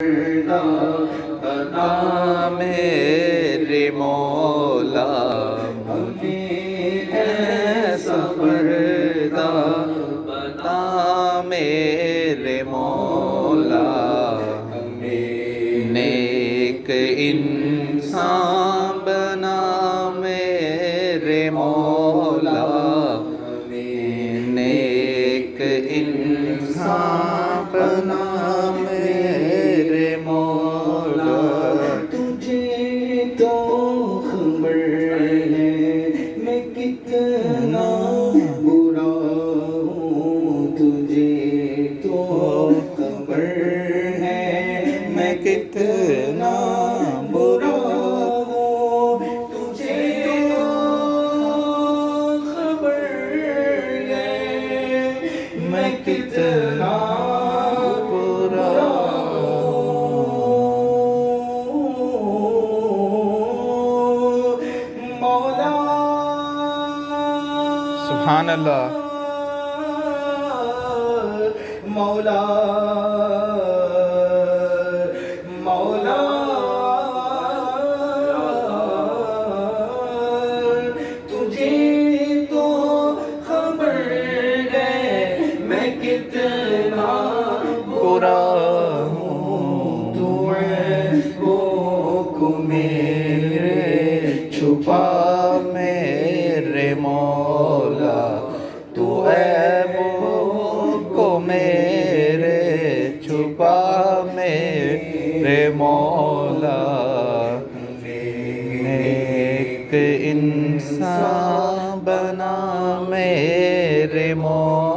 بتا میرے مولا مجھے ایسا پردہ بتا میرے مولا نیک انسان بنا میرے مولا نیک انسان بنا میرے مولا تجھے تو خبر ہے میں کتنا برا ہوں تجھے تو خبر ہے میں کتنا برا ہوں تجھے تو خبر ہے میں کتنا سبحان اللہ مولا مولا تجھے تو خبر ہے میں کتنا برا ہوں تو عیبوں کو میرے چھپا میرے مولا تو عیبوں کو میرے چھپا میرے مولا نیک انسان بنا میرے مولا